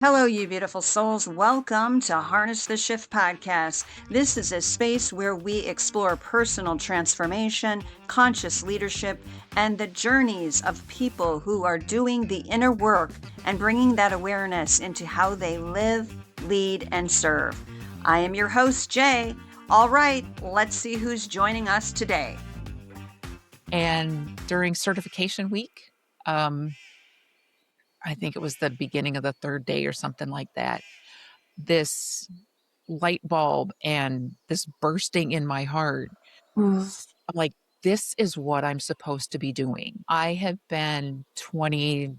Hello, you beautiful souls. Welcome to Harness the Shift podcast. This is a space where we explore personal transformation, conscious leadership, and the journeys of people who are doing the inner work and bringing that awareness into how they live, lead, and serve. I am your host, Jay. All right, let's see who's joining us today. And during certification week, I think it was the beginning of the third day or something like that, this light bulb and this bursting in my heart. I'm like, this is what I'm supposed to be doing. I have been 3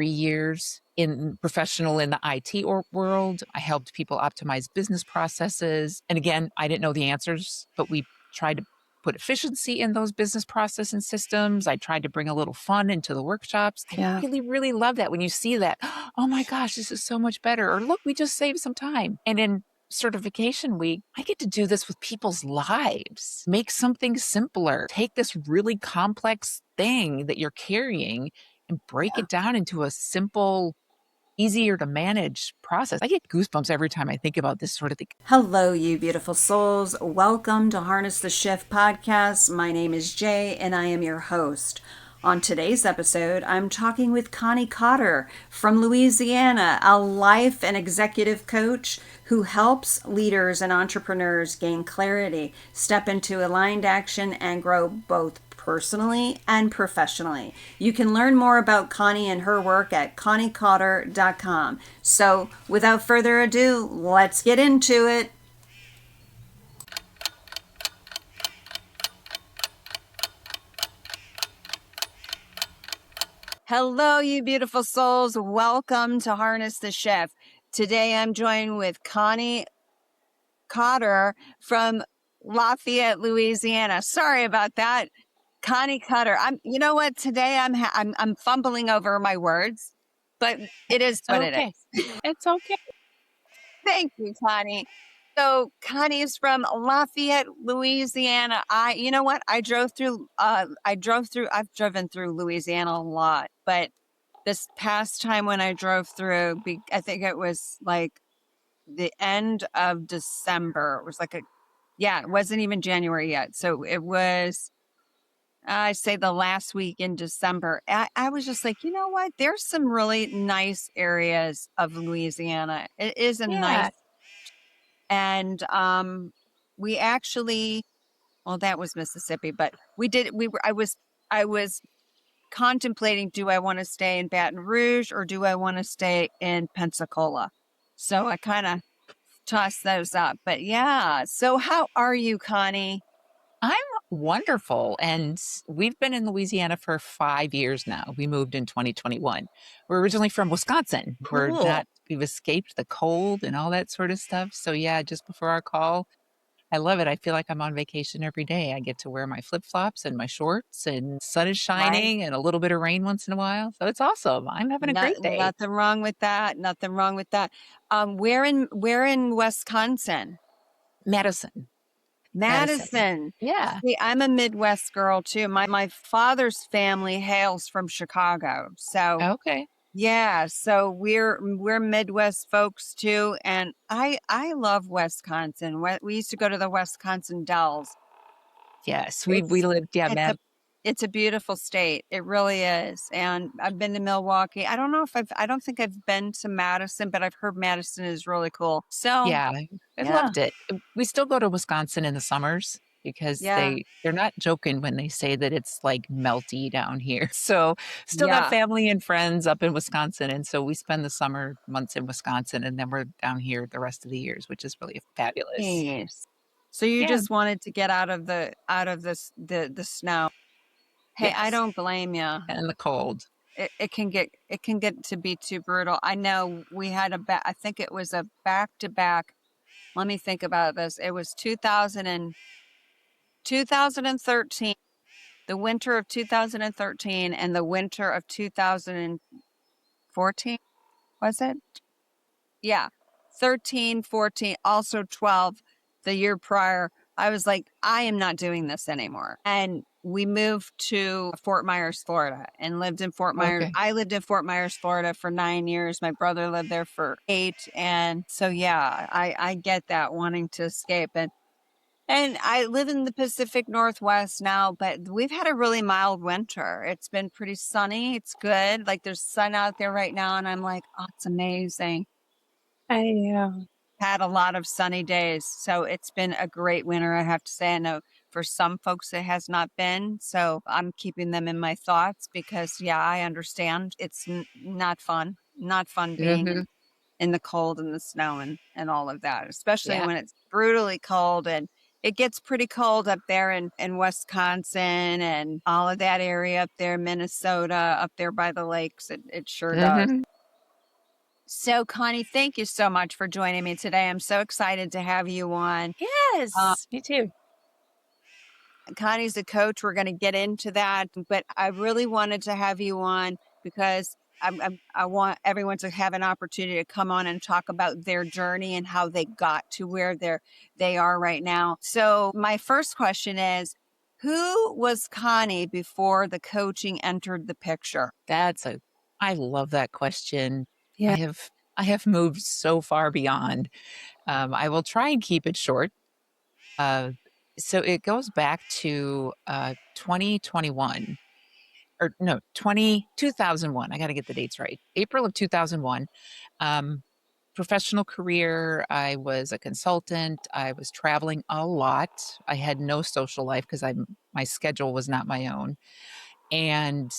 years in professional in the IT world. I helped people optimize business processes. And again, I didn't know the answers, but we tried to put efficiency in those business process and systems. I tried to bring a little fun into the workshops. I really, really love that when you see that, oh my gosh, this is so much better. Or look, we just saved some time. And in certification week, I get to do this with people's lives, make something simpler, take this really complex thing that you're carrying and break it down into a simple, easier to manage process. I get goosebumps every time I think about this sort of thing. Hello, you beautiful souls. Welcome to Harness the Shift podcast. My name is Jay, and I am your host. On today's episode, I'm talking with Connie Cotter from Louisiana, a life and executive coach who helps leaders and entrepreneurs gain clarity, step into aligned action, and grow both personally and professionally. You can learn more about Connie and her work at conniecotter.com. So, without further ado, let's get into it. Hello, you beautiful souls. Welcome to Harness the Shift. Today I'm joined with Connie Cotter from Lafayette, Louisiana. Sorry about that. Connie Cotter. You know what? Today I'm fumbling over my words, but it is what it is. It's okay. Thank you, Connie. So Connie is from Lafayette, Louisiana. You know what? I've driven through Louisiana a lot, but this past time when I drove through, I think it was like the end of December. It was it wasn't even January yet. So it was, I say the last week in December. I was just like, you know what? There's some really nice areas of Louisiana. It is a nice, and we actually, well, that was Mississippi, but I was contemplating, do I want to stay in Baton Rouge or do I want to stay in Pensacola? So I kind of tossed those up. But yeah, so how are you, Connie? I'm wonderful. And we've been in Louisiana for 5 years now. We moved in 2021. We're originally from Wisconsin. Cool. We've escaped the cold and all that sort of stuff. So yeah, just before our call, I love it. I feel like I'm on vacation every day. I get to wear my flip-flops and my shorts and sun is Right. shining and a little bit of rain once in a while. So it's awesome. I'm having a great day. Nothing wrong with that. Nothing wrong with that. Where in Wisconsin? Madison. Madison. Yeah. See, I'm a Midwest girl too. My father's family hails from Chicago. So Okay. yeah, so we're Midwest folks too, and I love Wisconsin. We used to go to the Wisconsin Dells. Yes. We It's lived, yeah, it's a it's a beautiful state. It really is. And I've been to Milwaukee. I don't think I've been to Madison, but I've heard Madison is really cool. So Yeah, I yeah, loved it. We still go to Wisconsin in the summers because yeah, they're not joking when they say that it's like melty down here. So still got yeah. family and friends up in Wisconsin, and so we spend the summer months in Wisconsin, and then we're down here the rest of the years, which is really fabulous. Yes. So you Yeah. just wanted to get out of the snow. Hey, I Yes. don't blame you. And the cold. It can get to be too brutal. I know we had I think it was a back to back. Let me think about this. It was 2013, the winter of 2013 and the winter of 2014, was it? Yeah. 13, 14, also 12, the year prior. I was like, I am not doing this anymore. And we moved to Fort Myers, Florida, and lived in Fort Myers. Okay. I lived in Fort Myers, Florida for 9 years. My brother lived there for 8. And so, yeah, I get that wanting to escape. And I live in the Pacific Northwest now, but we've had a really mild winter. It's been pretty sunny. It's good. Like there's sun out there right now. And I'm like, oh, it's amazing. I Had a lot of sunny days. So it's been a great winter, I have to say. I know for some folks it has not been. So I'm keeping them in my thoughts because, yeah, I understand it's not fun. Not fun being Mhm. in the cold and the snow and all of that, especially Yeah. when it's brutally cold. And it gets pretty cold up there in Wisconsin and all of that area up there, Minnesota, up there by the lakes. It sure does. Mhm. So, Connie, thank you so much for joining me today. I'm so excited to have you on. Uh, Yes, me too. Connie's a coach. We're going to get into that, but I really wanted to have you on because I want everyone to have an opportunity to come on and talk about their journey and how they got to where they are right now. So, my first question is, who was Connie before the coaching entered the picture? I love that question. I Yeah. have I have moved so far beyond. I will try and keep it short. Uh, so it goes back to 2021 or no, 2001. I got to get the dates right. April of 2001. Um, Professional career. I was a consultant. I was traveling a lot. I had no social life because my schedule was not my own. And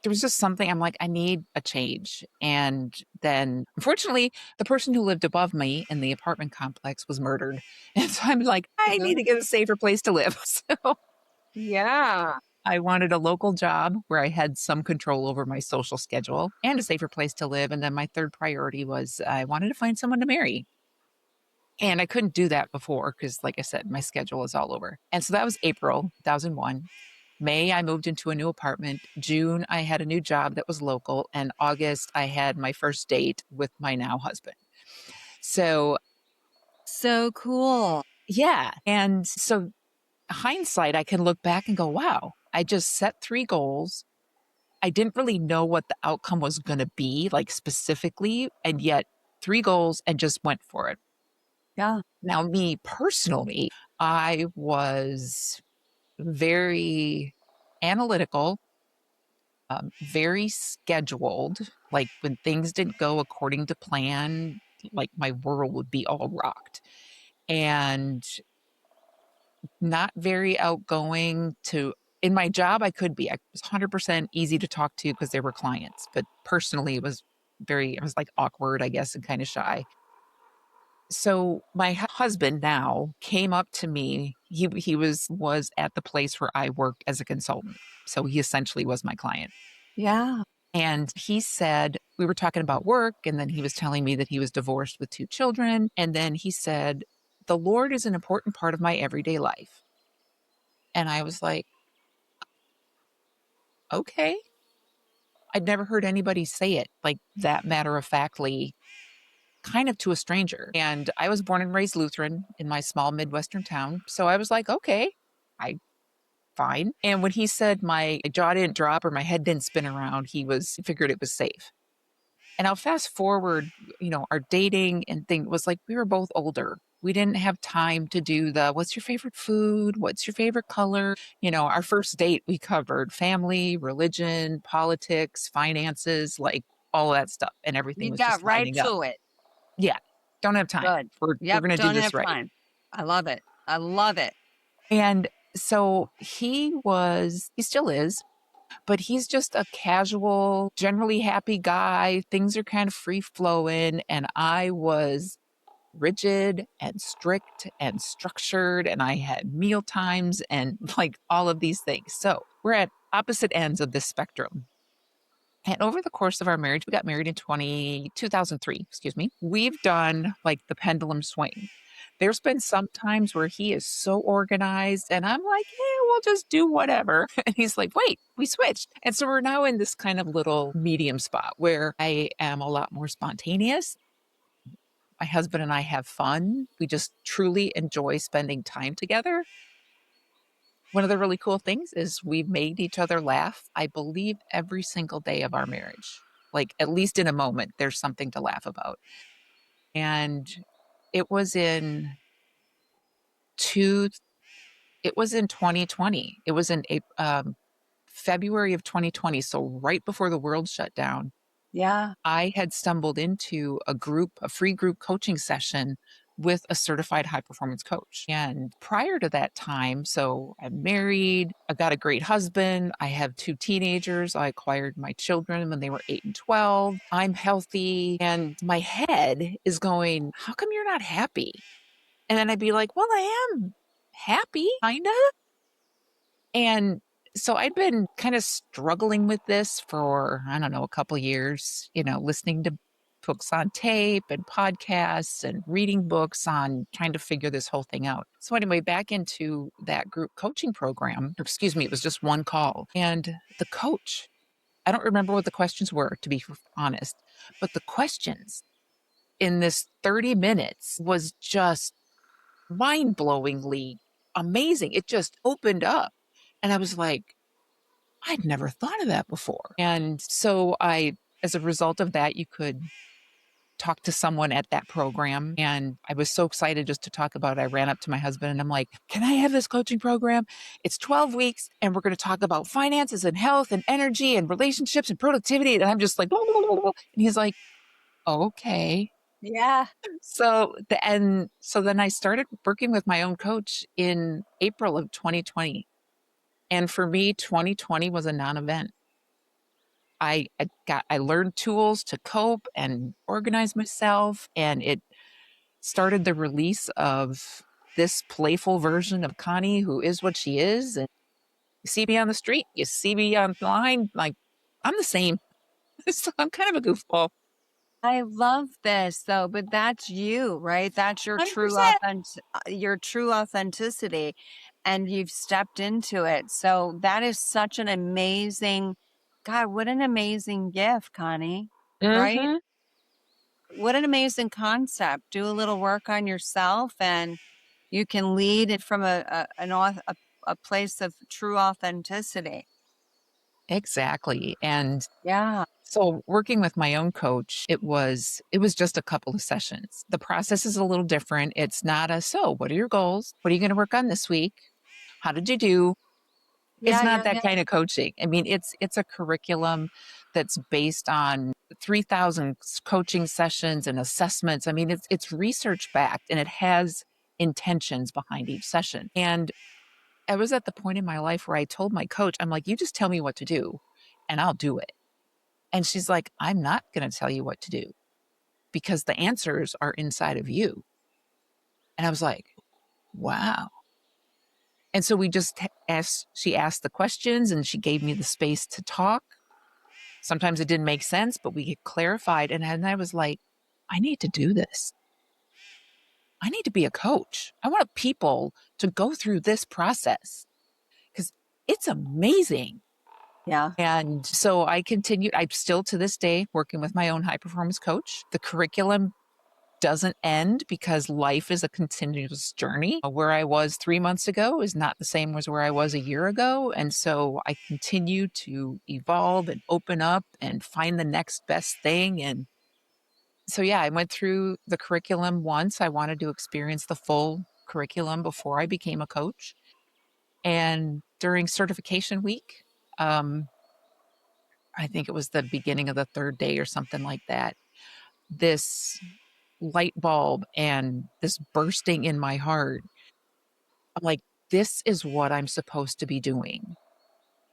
there was just something I'm like, I need a change. And then unfortunately, the person who lived above me in the apartment complex was murdered. And so I'm like, I need to get a safer place to live. So Yeah. I wanted a local job where I had some control over my social schedule and a safer place to live. And then my third priority was I wanted to find someone to marry. And I couldn't do that before because, like I said, my schedule was all over. And so that was April 2001. May, I moved into a new apartment. June, I had a new job that was local. And August, I had my first date with my now husband. So, So cool. yeah. And so, hindsight, I can look back and go, wow, I just set 3 goals. I didn't really know what the outcome was going to be, like specifically, and yet 3 goals and just went for it. Yeah. Now, me personally, I was very analytical, very scheduled. Like when things didn't go according to plan, like my world would be all rocked. And not very outgoing to in my job I could be. I was 100% easy to talk to because they were clients, but personally it was I was like awkward, I guess, and kind of shy. So my husband now came up to me. He was at the place where I worked as a consultant. So he essentially was my client. Yeah. And he said, we were talking about work, and then he was telling me that he was divorced with 2 children. And then he said, the Lord is an important part of my everyday life. And I was like, okay. I'd never heard anybody say it like that matter of factly, kind of to a stranger. And I was born and raised Lutheran in my small Midwestern town. So I was like, okay, I fine. And when he said my jaw didn't drop or my head didn't spin around, he figured it was safe. And I'll fast forward, our dating and thing was like we were both older. We didn't have time to do the what's your favorite food? What's your favorite color? Our first date, we covered family, religion, politics, finances, like all of that stuff. And everything You was got just right lining up. to it. Yeah. Don't have time. Good. We're Yep. going to do Don't this have right. time. I love it. I love it. And so he still is, but he's just a casual, generally happy guy. Things are kind of free flowing. And I was rigid and strict and structured, and I had meal times and like all of these things. So we're at opposite ends of this spectrum. And over the course of our marriage, we got married in 2003, excuse me. We've done like the pendulum swing. There's been some times where he is so organized and I'm like, yeah, we'll just do whatever. And he's like, wait, we switched. And so we're now in this kind of little medium spot where I am a lot more spontaneous. My husband and I have fun. We just truly enjoy spending time together. one of the really cool things is we've made each other laugh, I believe, every single day of our marriage. Like, at least in a moment, there's something to laugh about. And it was in two it was in 2020. It was in February of 2020, so right before the world shut down. Yeah. I had stumbled into a free group coaching session with a certified high performance coach. And prior to that time, so I'm married, I've got a great husband, I have two teenagers, I acquired my children when they were 8 and 12. I'm healthy, and my head is going, how come you're not happy? And then I'd be like, well, I am happy, kind of. And so I'd been kind of struggling with this for, I don't know, a couple years, listening to books on tape and podcasts and reading books on trying to figure this whole thing out. So anyway, back into that group coaching program, or excuse me, it was just one call. And the coach, I don't remember what the questions were, to be honest, but the questions in this 30 minutes was just mind-blowingly amazing. It just opened up. And I was like, I'd never thought of that before. And so as a result of that, you could talk to someone at that program. And I was so excited just to talk about it. I ran up to my husband and I'm like, can I have this coaching program? It's 12 weeks and we're going to talk about finances and health and energy and relationships and productivity. And I'm just like, and he's like, okay. Yeah. So then I started working with my own coach in April of 2020. And for me, 2020 was a non-event. I learned tools to cope and organize myself, and it started the release of this playful version of Connie who is what she is. And you see me on the street, you see me online, like I'm the same. So I'm kind of a goofball. I love this though, but that's you, right? That's 100%. your true authenticity, and you've stepped into it. So that is such an amazing, God, what an amazing gift, Connie, right? Hmm. What an amazing concept. Do a little work on yourself and you can lead it from a place of true authenticity. Exactly. And Yeah. so working with my own coach, it was just a couple of sessions. The process is a little different. It's not so what are your goals? What are you going to work on this week? How did you do? It's Yeah, not yeah, that yeah. kind of coaching. I mean, it's a curriculum that's based on 3,000 coaching sessions and assessments. I mean, it's research backed and it has intentions behind each session. And I was at the point in my life where I told my coach, I'm like, you just tell me what to do and I'll do it. And she's like, I'm not going to tell you what to do because the answers are inside of you. And I was like, wow. And so she asked the questions and she gave me the space to talk. Sometimes it didn't make sense, but we get clarified. And I was like, I need to do this. I need to be a coach. I want people to go through this process because it's amazing. Yeah. And so I continued. I'm still to this day working with my own high performance coach. The curriculum doesn't end because life is a continuous journey. Where I was 3 months ago is not the same as where I was a year ago. And so I continue to evolve and open up and find the next best thing. And so, yeah, I went through the curriculum once. I wanted to experience the full curriculum before I became a coach. And during certification week, um, I think it was the beginning of the third day or something like that, this light bulb and this bursting in my heart. I'm like, this is what I'm supposed to be doing.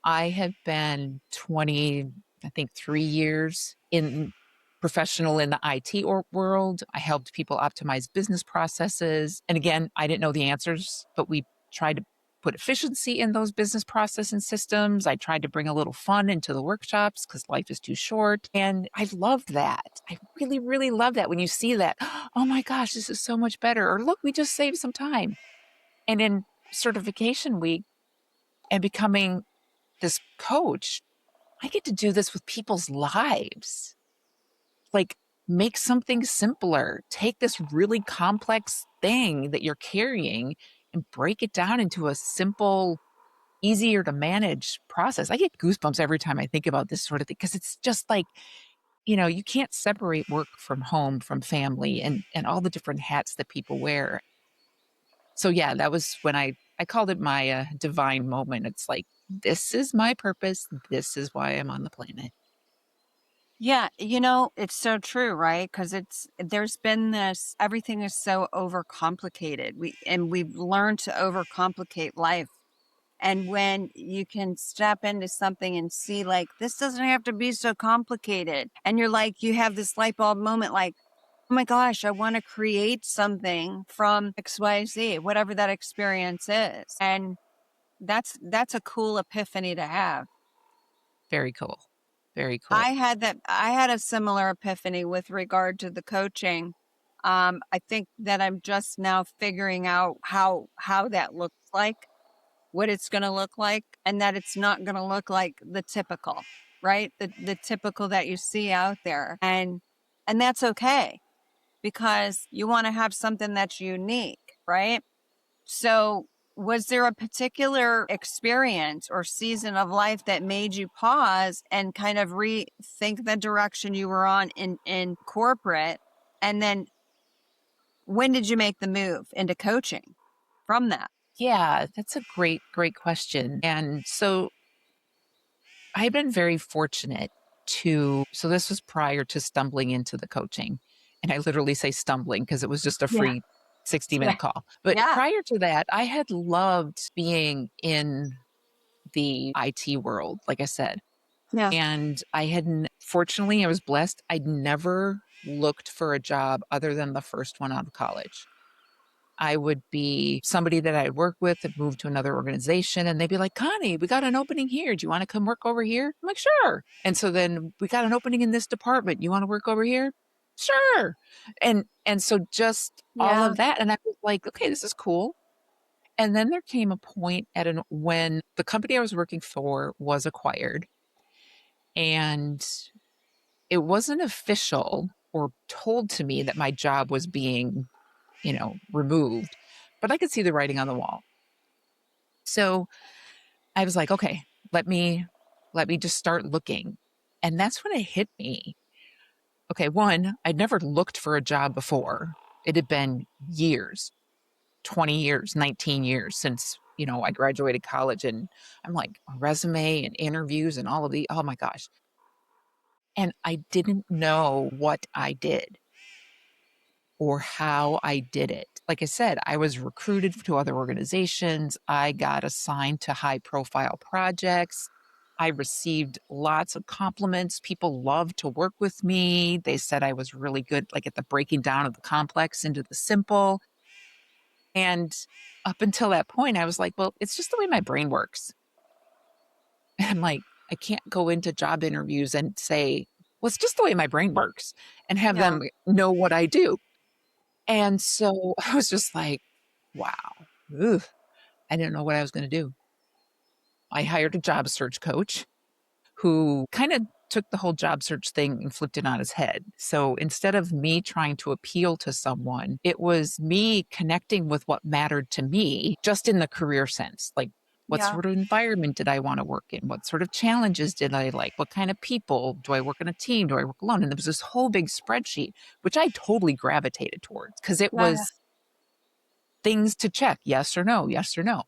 I have been 20, I think 3 years in professional in the IT world. I helped people optimize business processes. And again, I didn't know the answers, but we tried to put efficiency in those business process and systems. I tried to bring a little fun into the workshops because life is too short. And I loved that. I really, really love that when you see that, oh my gosh, this is so much better. Or look, we just saved some time. And in certification week and becoming this coach, I get to do this with people's lives. Like, make something simpler. Take this really complex thing that you're carrying and break it down into a simple. easier to manage process. I get goosebumps every time I think about this sort of thing because it's just like, you can't separate work from home, from family, and all the different hats that people wear. So yeah, that was when I called it my divine moment. It's like, this is my purpose. This is why I'm on the planet. Yeah, it's so true, right? Because there's been this, everything is so overcomplicated. We've learned to overcomplicate life. And when you can step into something and see, like, this doesn't have to be so complicated. And you're like, you have this light bulb moment, like, oh my gosh, I want to create something from XYZ, whatever that experience is. And that's a cool epiphany to have. Very cool. Very cool. I had a similar epiphany with regard to the coaching. I think that I'm just now figuring out how that looks like, what it's going to look like, and that it's not going to look like the typical, right? The typical that you see out there. And that's okay, because you want to have something that's unique, right? So, was there a particular experience or season of life that made you pause and kind of rethink the direction you were on in corporate? And then when did you make the move into coaching from that? Yeah, that's a great, great question. And so I've been very fortunate so this was prior to stumbling into the coaching. And I literally say stumbling because it was just a Yeah. free 60-minute Yeah. call. But Yeah. prior to that, I had loved being in the IT world, like I said. Yeah. And fortunately, I was blessed. I'd never looked for a job other than the first one out of college. I would be somebody that I'd work with that moved to another organization, and they'd be like, Connie, we got an opening here. Do you want to come work over here? I'm like, sure. And so then we got an opening in this department. You want to work over here? Sure. And so just all Yeah. of that. And I was like, okay, this is cool. And then there came a point when the company I was working for was acquired, and it wasn't official or told to me that my job was being, removed, but I could see the writing on the wall. So I was like, okay, let me just start looking. And that's when it hit me. Okay, one, I'd never looked for a job before. It had been years, 20 years, 19 years since, I graduated college, and I'm like, a resume and interviews and all of oh my gosh. And I didn't know what I did or how I did it. Like I said, I was recruited to other organizations. I got assigned to high profile projects. I received lots of compliments. People loved to work with me. They said I was really good, like at the breaking down of the complex into the simple. And up until that point, I was like, well, it's just the way my brain works. And I'm like, I can't go into job interviews and say, well, it's just the way my brain works and have Yeah. them know what I do. And so I was just like, wow, ugh, I didn't know what I was going to do. I hired a job search coach who kind of took the whole job search thing and flipped it on his head. So instead of me trying to appeal to someone, it was me connecting with what mattered to me just in the career sense. Like, what Yeah. sort of environment did I want to work in? What sort of challenges did I like? What kind of people? Do I work in a team? Do I work alone? And there was this whole big spreadsheet, which I totally gravitated towards because it Yeah. was things to check, yes or no, yes or no.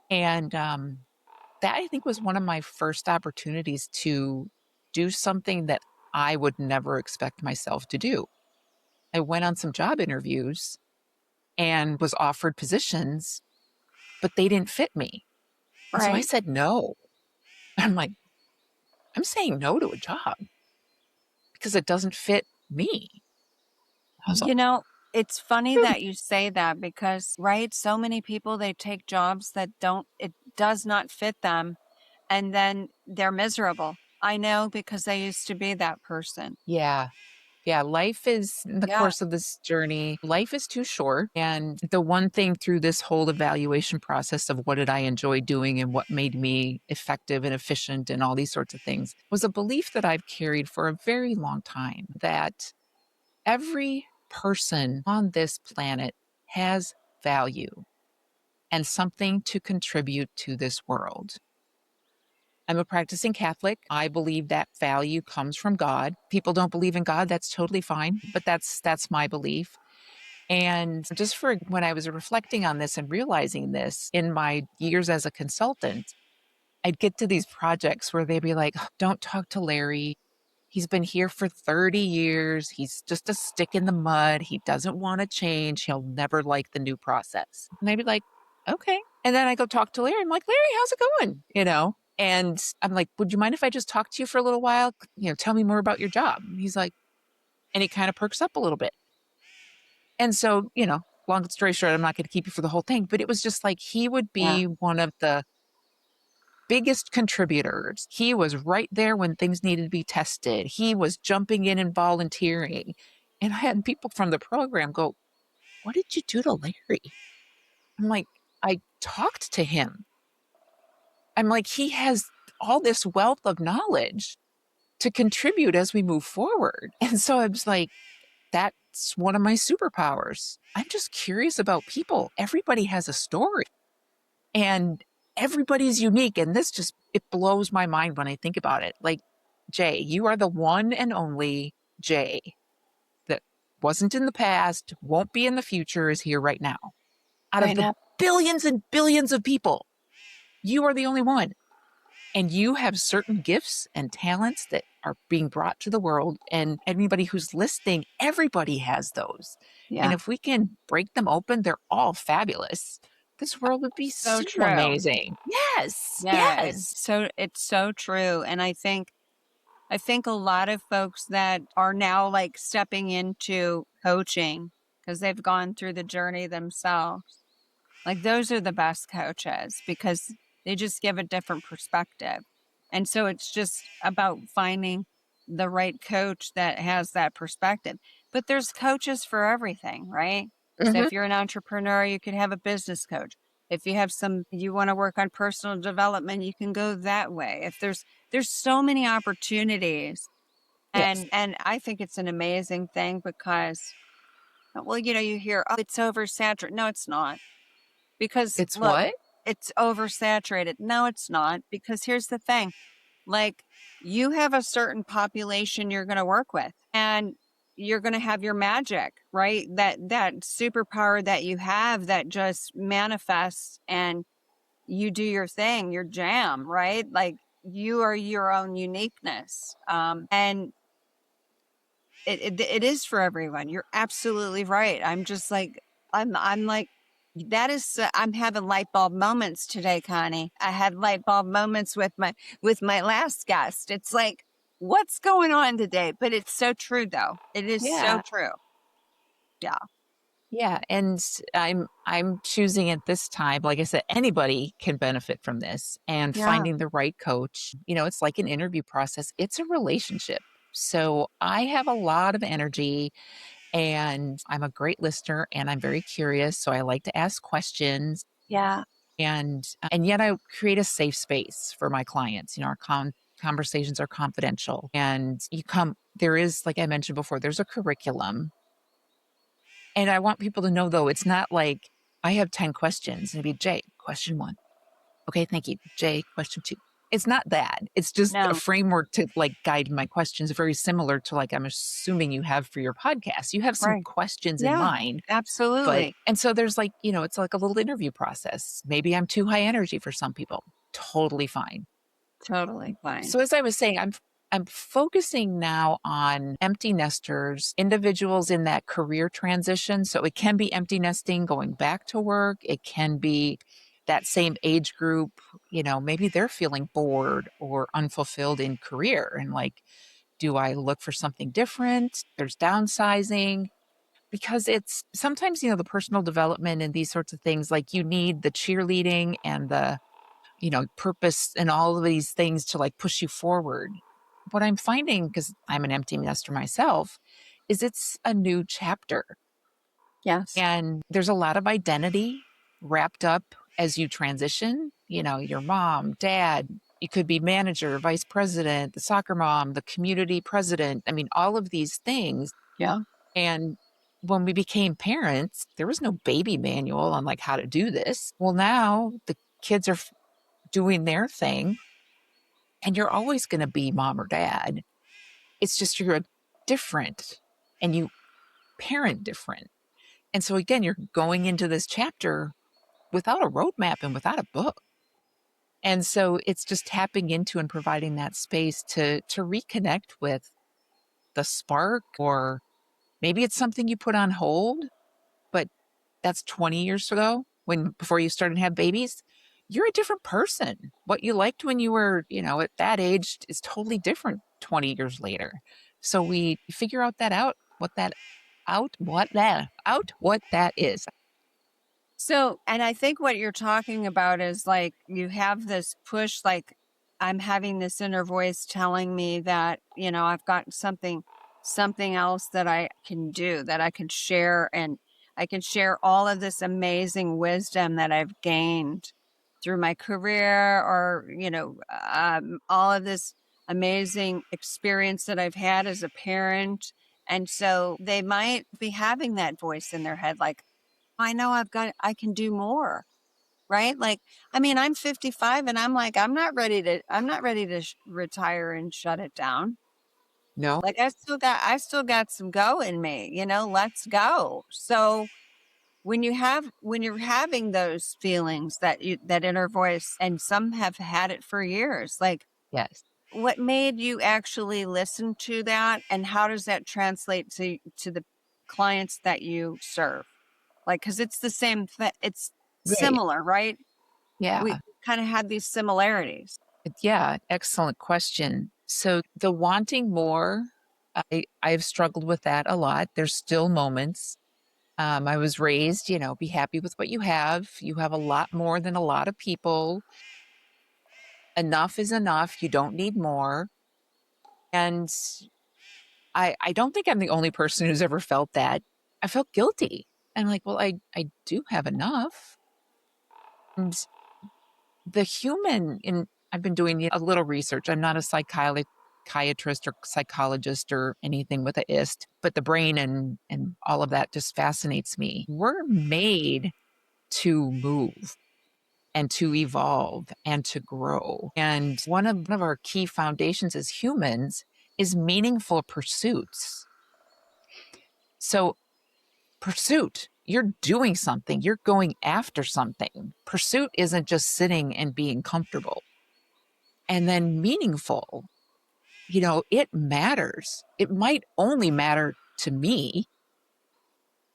And that I think was one of my first opportunities to do something that I would never expect myself to do. I went on some job interviews and was offered positions, but they didn't fit me. And so I Right. said no. I'm like, I'm saying no to a job because it doesn't fit me. I was like, You know, it's funny that you say that because, right, so many people, they take jobs that it does not fit them, and then they're miserable. I know, because I used to be that person. yeah, yeah, life is in the Yeah. course of this journey, life is too short. And the one thing through this whole evaluation process of what did I enjoy doing and what made me effective and efficient and all these sorts of things was a belief that I've carried for a very long time that every person on this planet has value. and something to contribute to this world. I'm a practicing Catholic. I believe that value comes from God. People don't believe in God, that's totally fine, but that's my belief. And just for when I was reflecting on this and realizing this in my years as a consultant, I'd get to these projects where they'd be like, "Oh, don't talk to Larry. He's been here for 30 years. He's just a stick in the mud. He doesn't want to change. He'll never like the new process." And I'd be like, okay. And then I go talk to Larry. I'm like, "Larry, how's it going?" And I'm like, "Would you mind if I just talk to you for a little while? Tell me more about your job." And he's like, and he kind of perks up a little bit. And so, long story short, I'm not going to keep you for the whole thing, but it was just like he would Yeah. be one of the biggest contributors. He was right there when things needed to be tested. He was jumping in and volunteering. And I had people from the program go, "What did you do to Larry?" I'm like, "I talked to him." I'm like, "He has all this wealth of knowledge to contribute as we move forward." And so I was like, that's one of my superpowers. I'm just curious about people. Everybody has a story and everybody's unique. And it blows my mind when I think about it. Like, Jay, you are the one and only Jay that wasn't in the past, won't be in the future, is here right now. Out I of the know. billions and billions of people, you are the only one. And you have certain gifts and talents that are being brought to the world. And anybody who's listening, everybody has those. And Yeah. if we can break them open, they're all fabulous. This world would be So so true. amazing. Yes, Yeah, yes. it's so true. And I think a lot of folks that are now like stepping into coaching because they've gone through the journey themselves. Like those are the best coaches because they just give a different perspective. And so it's just about finding the right coach that has that perspective. But there's coaches for everything, right? So Hmm. if you're an entrepreneur, you can have a business coach. If you have you want to work on personal development, you can go that way. If there's so many opportunities Yes. and I think it's an amazing thing because well, you hear, oh, it's oversaturated. No, it's not. Because It's look, what? it's oversaturated. No, it's not. Because here's the thing, like you have a certain population you're going to work with and you're going to have your magic, right? That superpower that you have that just manifests and you do your thing, your jam, right? Like you are your own uniqueness. And it is for everyone. You're absolutely right. I'm just like I'm like that is I'm having light bulb moments today, Connie. I had light bulb moments with my last guest. It's like what's going on today? But it's so true though. It is so Yeah. true. Yeah. Yeah. And I'm choosing at this time, like I said, anybody can benefit from this and Yeah. finding the right coach. It's like an interview process. It's a relationship. So I have a lot of energy and I'm a great listener and I'm very curious. So I like to ask questions Yeah. and yet I create a safe space for my clients. Our conversations are confidential and there is, like I mentioned before, there's a curriculum. And I want people to know though, it's not like I have 10 questions and it'd be Jay, question one. Okay, thank you. Jay, question two. It's not that. It's just a No. framework to like guide my questions, very similar to like I'm assuming you have for your podcast. You have some Right. questions in Yeah. mind, but Absolutely. and so there's like, it's like a little interview process. Maybe I'm too high energy for some people. Totally fine. Totally fine. So as I was saying, I'm focusing now on empty nesters, individuals in that career transition. So it can be empty nesting, going back to work. It can be that same age group, maybe they're feeling bored or unfulfilled in career. And like, do I look for something different? There's downsizing because it's sometimes, the personal development and these sorts of things, like you need the cheerleading and the purpose and all of these things to like push you forward. What I'm finding, because I'm an empty nester myself, is it's a new chapter. Yes. And there's a lot of identity wrapped up as you transition, your mom, dad, you could be manager, vice president, the soccer mom, the community president. I mean, all of these things. Yeah. And when we became parents, there was no baby manual on like how to do this. Well, now the kids are doing their thing, and you're always going to be mom or dad. It's just you're different and you parent different. And so again, you're going into this chapter without a roadmap and without a book. And so it's just tapping into and providing that space to reconnect with the spark, or maybe it's something you put on hold, but that's 20 years ago when before you started to have babies. You're a different person. What you liked when you were, at that age is totally different 20 years later. So we figure out what that is. So, and I think what you're talking about is like you have this push, like I'm having this inner voice telling me that, I've got something else that I can do, that I can share, and I can share all of this amazing wisdom that I've gained through my career, or, all of this amazing experience that I've had as a parent. And so they might be having that voice in their head, like, I know I can do more, right? Like, I mean, I'm 55 and I'm like, I'm not ready to retire and shut it down. No? Like, I still got some go in me, let's go. So when you're having those feelings, that inner voice, and some have had it for years, like, Yes. what made you actually listen to that, and how does that translate to the clients that you serve? Like, because it's the same it's Right. similar, right? We Yeah. kinda had these similarities. Yeah. Excellent question. So the wanting more, I've struggled with that a lot. There's still moments. I was raised, be happy with what you have. You have a lot more than a lot of people. Enough is enough. You don't need more. And I don't think I'm the only person who's ever felt that. I felt guilty. I'm like, well, I do have enough. And the human in I've been doing a little research. I'm not a psychiatrist or psychologist or anything with a ist, but the brain and all of that just fascinates me. We're made to move and to evolve and to grow. And one of our key foundations as humans is meaningful pursuits. So pursuit, you're doing something, you're going after something. Pursuit isn't just sitting and being comfortable. And then meaningful, it matters. It might only matter to me,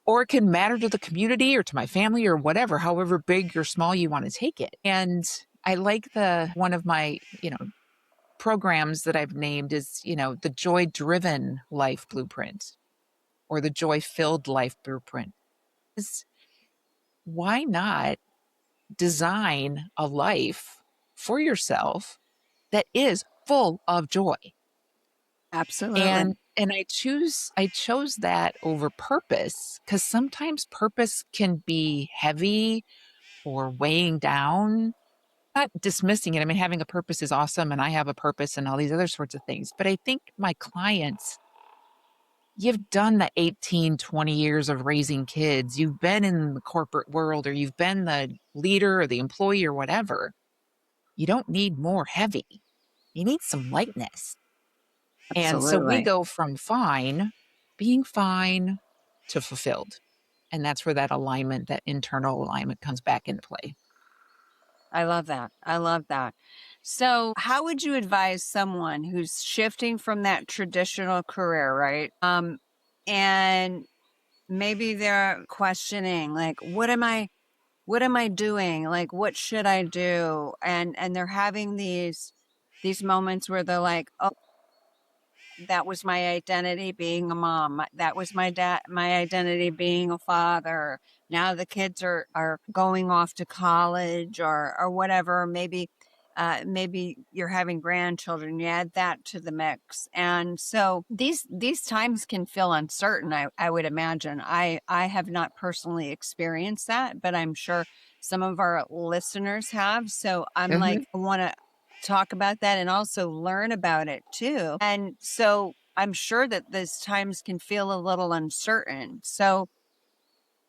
or it can matter to the community or to my family or whatever, however big or small you want to take it. And I like the one of my, programs that I've named is, the joy driven life blueprint or the joy filled life blueprint. Is why not design a life for yourself that is full of joy? Absolutely. And I chose that over purpose because sometimes purpose can be heavy or weighing down. Not dismissing it. I mean, having a purpose is awesome, and I have a purpose and all these other sorts of things. But I think my clients, you've done the 18, 20 years of raising kids. You've been in the corporate world, or you've been the leader or the employee or whatever. You don't need more heavy. You need some lightness. And so we Absolutely. go from being fine, to fulfilled. And that's where that alignment, that internal alignment comes back into play. I love that. I love that. So, how would you advise someone who's shifting from that traditional career, right? And maybe they're questioning, like, what am I doing? Like, what should I do? And they're having these moments where they're like, oh, that was my identity being a mom. That was my identity being a father. Now the kids are going off to college, or whatever. Maybe you're having grandchildren. You add that to the mix. And so these times can feel uncertain, I would imagine. I have not personally experienced that, but I'm sure some of our listeners have. So I'm like, Mhm. I want to talk about that and also learn about it too. And so I'm sure that those times can feel a little uncertain. So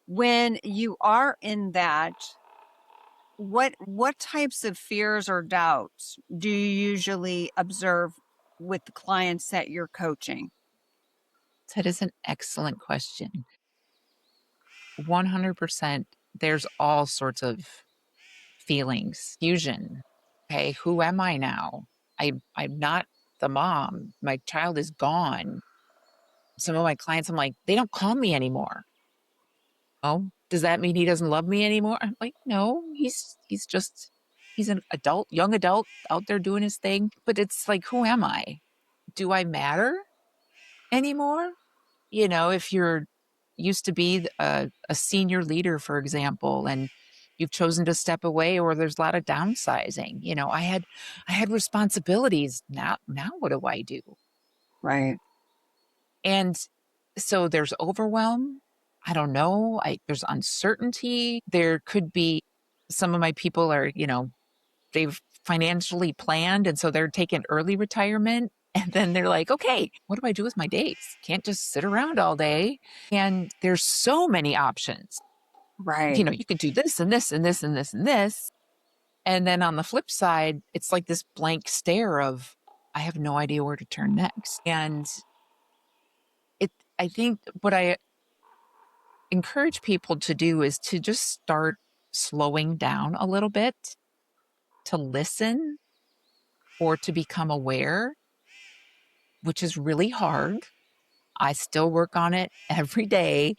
when you are in that, what types of fears or doubts do you usually observe with the clients that you're coaching? That is an excellent question. 100%. There's all sorts of feelings, fusion. Okay, who am I now? I'm not the mom. My child is gone. Some of my clients, I'm like, they don't call me anymore. Oh, does that mean he doesn't love me anymore? I'm like, no, he's just he's an adult, young adult out there doing his thing. But it's like, who am I? Do I matter anymore? You know, if you're used to be a senior leader, for example, and you've chosen to step away, or there's a lot of downsizing. You know, I had responsibilities. Now what do I do? Right. And so there's overwhelm. I don't know. There's uncertainty. There could be some of my people are, they've financially planned and so they're taking early retirement. And then they're like, okay, what do I do with my days? Can't just sit around all day. And there's so many options. Right. You could do this and this and this and this and this. And then on the flip side, it's like this blank stare of, I have no idea where to turn next. And it, I think what I encourage people to do is to just start slowing down a little bit, to listen or to become aware, which is really hard. I still work on it every day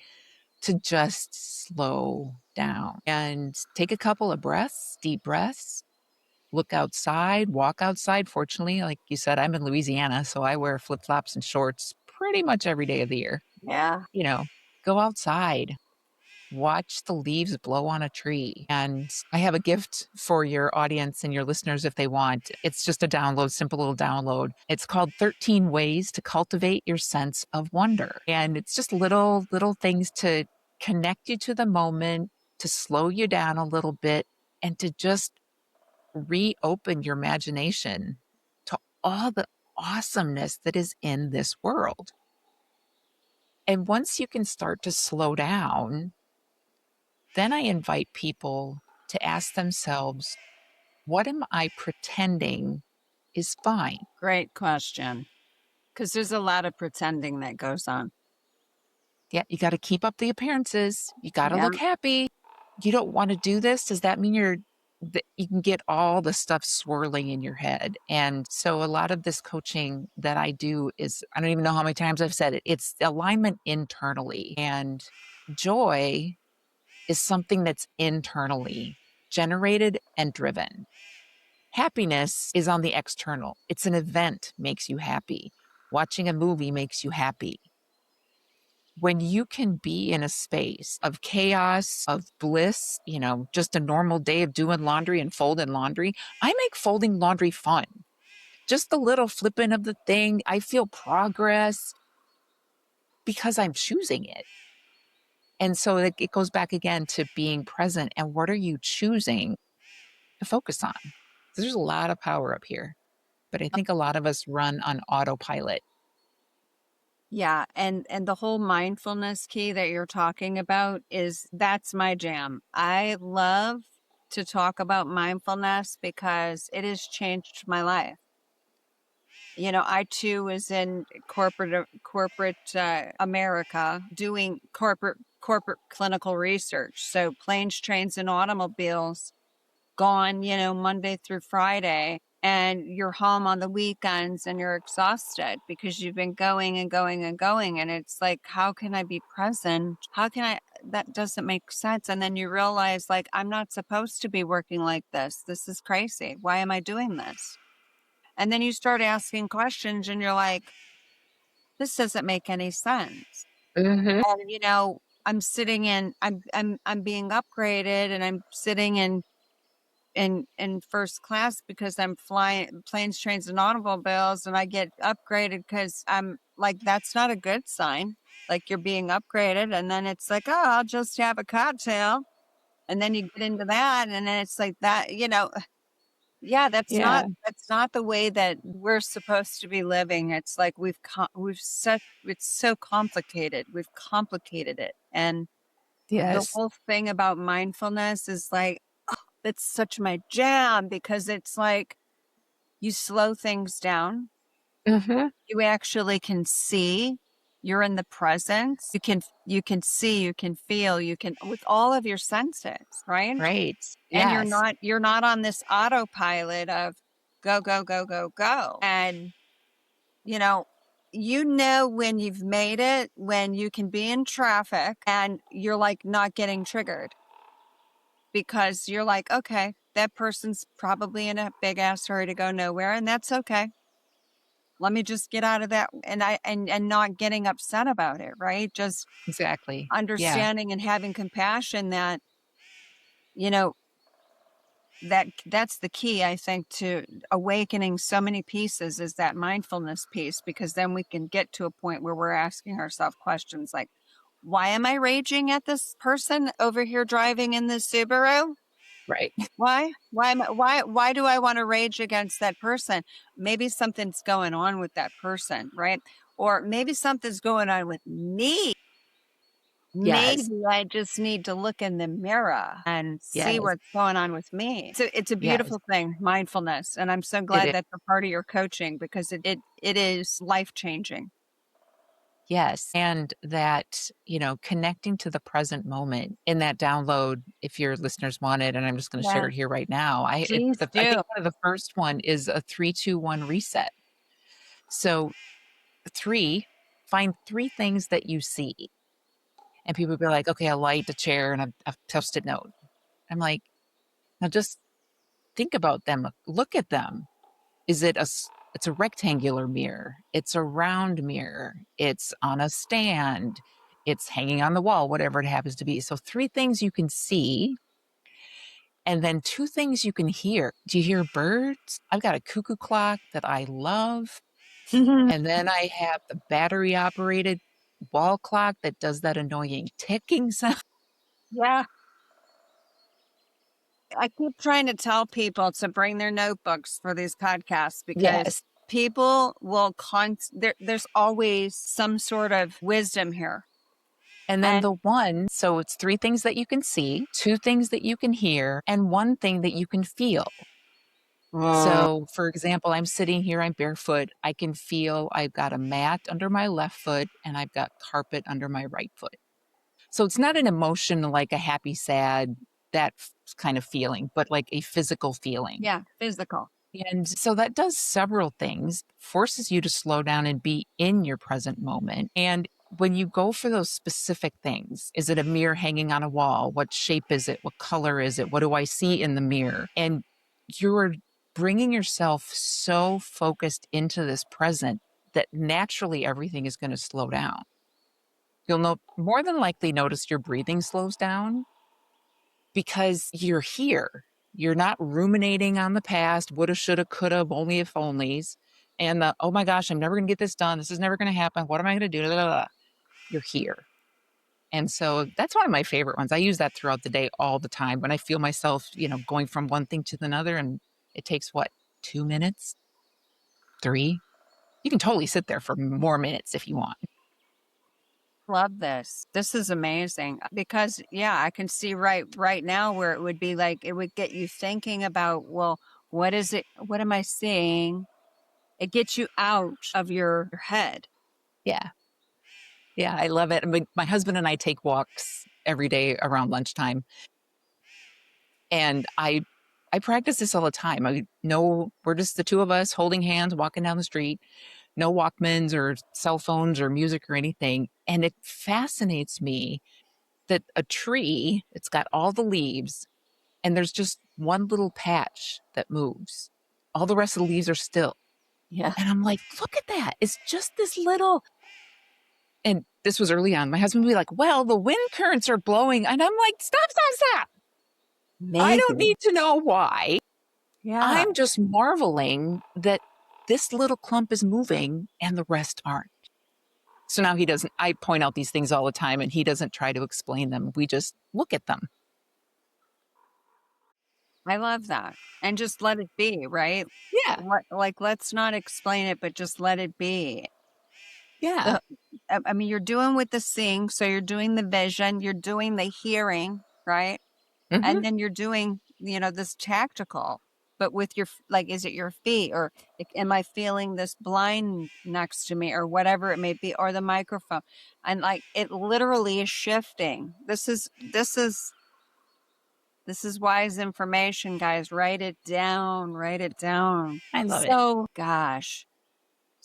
to just slow down and take a couple of breaths, deep breaths, look outside, walk outside. Fortunately, like you said, I'm in Louisiana, so I wear flip flops and shorts pretty much every day of the year. Yeah. You know, go outside, watch the leaves blow on a tree. And I have a gift for your audience and your listeners if they want. It's just a download, simple little download. It's called 13 Ways to Cultivate Your Sense of Wonder. And it's just little things to connect you to the moment, to slow you down a little bit, and to just reopen your imagination to all the awesomeness that is in this world. And once you can start to slow down, then I invite people to ask themselves, what am I pretending is fine? Great question. Because there's a lot of pretending that goes on. Yeah, you got to keep up the appearances. You got to Yeah. look happy. You don't want to do this. Does that mean that you can get all the stuff swirling in your head? And so a lot of this coaching that I do is, I don't even know how many times I've said it, it's alignment internally. And joy is something that's internally generated and driven. Happiness is on the external. It's an event makes you happy. Watching a movie makes you happy. When you can be in a space of chaos, of bliss, just a normal day of doing laundry and folding laundry, I make folding laundry fun. Just the little flipping of the thing, I feel progress because I'm choosing it. And so it goes back again to being present and what are you choosing to focus on? There's a lot of power up here, but I think a lot of us run on autopilot. Yeah, and the whole mindfulness key that you're talking about that's my jam. I love to talk about mindfulness because it has changed my life. I too was in corporate America doing corporate clinical research. So planes, trains, and automobiles gone, Monday through Friday, and you're home on the weekends and you're exhausted because you've been going and going and going. And it's like, how can I be present? That doesn't make sense. And then you realize, like, I'm not supposed to be working like this. This is crazy. Why am I doing this? And then you start asking questions and you're like, this doesn't make any sense. Hmm. And, I'm being upgraded and I'm sitting in first class because I'm flying planes, trains, and automobiles, and I get upgraded because I'm like, that's not a good sign. Like you're being upgraded, and then it's like, oh, I'll just have a cocktail, and then you get into that, and then it's like that, Yeah, Yeah. that's not the way that we're supposed to be living. It's like we've set it's so complicated. We've complicated it. And the Yes. whole thing about mindfulness is like, oh, it's such my jam because it's like you slow things down. Hmm. You actually can see, you're in the presence. You can see, you can feel, you can with all of your senses, right? Right. And Yes. you're not on this autopilot of go, go, go, go, go. And you know, you know when you've made it, when you can be in traffic and you're like not getting triggered because you're like, okay, that person's probably in a big ass hurry to go nowhere, and that's okay. Let me just get out of that and not getting upset about it, right? Just Exactly. Yeah. understanding and having compassion that, you know, that's the key, I think, to awakening so many pieces is that mindfulness piece, because then we can get to a point where we're asking ourselves questions like, why am I raging at this person over here driving in this Subaru? Right. Why do I want to rage against that person? Maybe something's going on with that person, right? Or maybe something's going on with me. Yes. Maybe I just need to look in the mirror and see Yes. what's going on with me. So it's a Yes. beautiful thing, mindfulness. And I'm so It glad is. that's a part of your coaching because it is life changing. Yes. And that, connecting to the present moment in that download, if your listeners want it, and I'm just going to share Yeah. it here right now. Please I do. think one of the first one is a 3-2-1 reset. So three, find three things that you see. And people be like, okay, a light, a chair, and a post-it note. I'm like, now just think about them. Look at them. It's a rectangular mirror. It's a round mirror. It's on a stand. It's hanging on the wall, whatever it happens to be. So three things you can see, and then two things you can hear. Do you hear birds? I've got a cuckoo clock that I love. And then I have the battery operated wall clock that does that annoying ticking sound. Yeah. I keep trying to tell people to bring their notebooks for these podcasts because Yes. people will there's always some sort of wisdom here. And then And the one, so it's three things that you can see, two things that you can hear, and one thing that you can feel. So, for example, I'm sitting here, I'm barefoot. I can feel I've got a mat under my left foot and I've got carpet under my right foot. So it's not an emotion like a happy, sad, kind of feeling, but like a physical feeling. yeah, physical. And so that does several things, forces you to slow down and be in your present moment. And when you go for those specific things, is it a mirror hanging on a wall? What shape is it? What color is it? What do I see in the mirror? And you're bringing yourself so focused into this present that naturally everything is going to slow down. You'll more than likely notice your breathing slows down because you're here. You're not ruminating on the past, woulda, shoulda, coulda, only if onlys, and the, oh my gosh, I'm never going to get this done. This is never going to happen. What am I going to do? Blah, blah, blah. You're here. And so that's one of my favorite ones. I use that throughout the day all the time when I feel myself, going from one thing to another. And it takes what, 2 minutes, three? You can totally sit there for more minutes if you want. Love this. This is amazing because yeah, I can see right now where it would be like it would get you thinking about, well, what is it? What am I seeing? It gets you out of your head. Yeah. Yeah. I love it. I mean, my husband and I take walks every day around lunchtime. And I practice this all the time. I know we're just the two of us holding hands, walking down the street, no Walkmans or cell phones or music or anything. And it fascinates me that a tree, it's got all the leaves, and there's just one little patch that moves. All the rest of the leaves are still. Yeah. And I'm like, look at that. It's just this little. And this was early on. My husband would be like, well, the wind currents are blowing. And I'm like, stop, stop, stop. I don't Amazing. need to know why. Yeah. I'm just marveling that this little clump is moving and the rest aren't. So now I point out these things all the time and he doesn't try to explain them. We just look at them. I love that. And just let it be, right? Yeah. Like, let's not explain it, but just let it be. Yeah. The I mean, you're doing with the seeing, so you're doing the vision, you're doing the hearing, right? Mhm. And then you're doing, this tactical, but with your like, is it your feet, or like, am I feeling this blind next to me, or whatever it may be, or the microphone? And like, it literally is shifting. This is wise information, guys. Write it down. Write it down. I love it. So, gosh.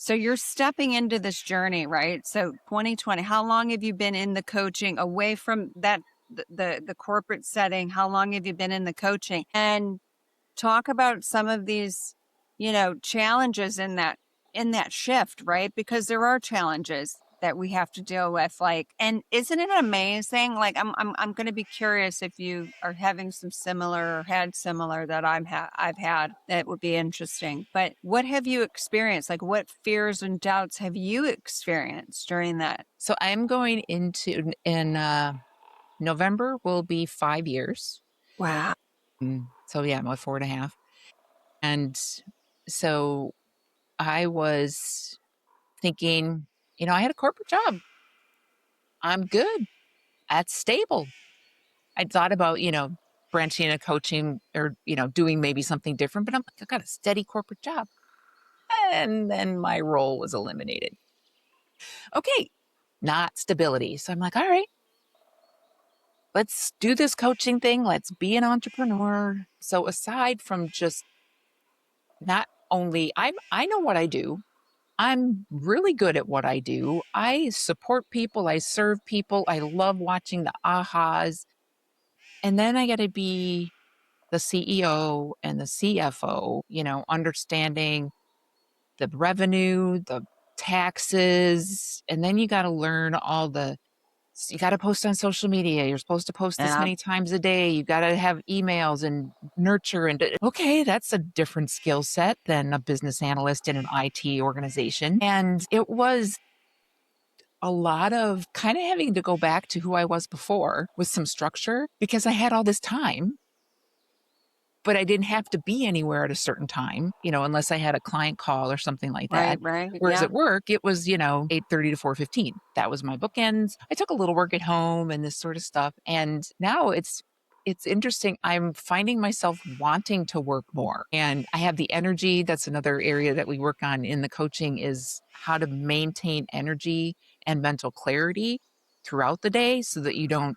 So you're stepping into this journey, right? So 2020, how long have you been in the coaching away from that, the corporate setting? How long have you been in the coaching? And talk about some of these, challenges in that shift, right? Because there are challenges that we have to deal with. Like, and isn't it amazing? Like, I'm going to be curious if you are having some similar or had similar that I've had. That would be interesting. But what have you experienced? Like, what fears and doubts have you experienced during that? So I'm going into in November will be 5 years. Wow. So yeah, I'm like 4.5. And so I was thinking, I had a corporate job. I'm good. That's stable. I thought about, branching into coaching or, doing maybe something different, but I'm like, I got a steady corporate job. And then my role was eliminated. Okay, not stability. So I'm like, all right, let's do this coaching thing. Let's be an entrepreneur. So aside from just not only I know what I do. I'm really good at what I do. I support people, I serve people. I love watching the ahas. And then I got to be the CEO and the CFO, understanding the revenue, the taxes, and then you got to learn you got to post on social media. You're supposed to post this Yeah. many times a day. You got to have emails and nurture okay, that's a different skill set than a business analyst in an IT organization. And it was a lot of kind of having to go back to who I was before with some structure because I had all this time, but I didn't have to be anywhere at a certain time, unless I had a client call or something like Right. that. Right. Whereas Yeah. at work, it was, 8:30 to 4:15. That was my bookends. I took a little work at home and this sort of stuff. And now it's interesting. I'm finding myself wanting to work more. And I have the energy. That's another area that we work on in the coaching is how to maintain energy and mental clarity throughout the day so that you don't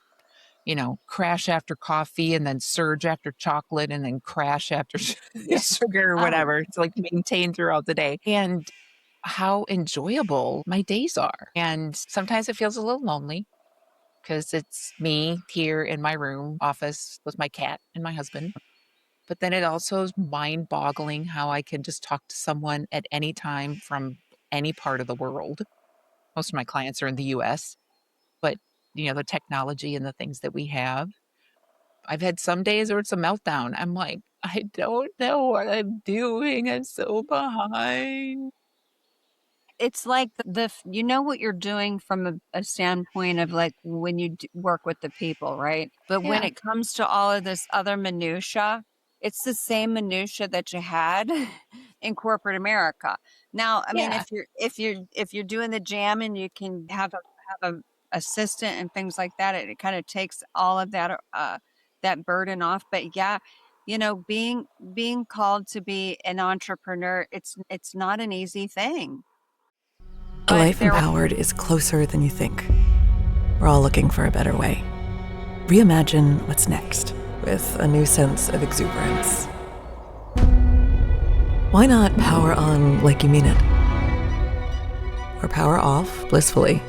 crash after coffee and then surge after chocolate and then crash after Yeah. sugar or Oh, whatever to like maintain throughout the day. And how enjoyable my days are. And sometimes it feels a little lonely because it's me here in my room office with my cat and my husband. But then it also is mind boggling how I can just talk to someone at any time from any part of the world. Most of my clients are in the US, but the technology and the things that we have. I've had some days where it's a meltdown. I'm like, I don't know what I'm doing. I'm so behind. it's like you know what you're doing from a standpoint of like when you work with the people, right? But when Yeah. it comes to all of this other minutia, it's the same minutia that you had in corporate America. Now, I mean, Yeah. if you're doing the jam and you can have a assistant and things like that, it kind of takes all of that burden off. But yeah, being called to be an entrepreneur, it's not an easy thing. A But life empowered is closer than you think. We're all looking for a better way. Reimagine what's next with a new sense of exuberance. Why not power on like you mean it? Or power off blissfully?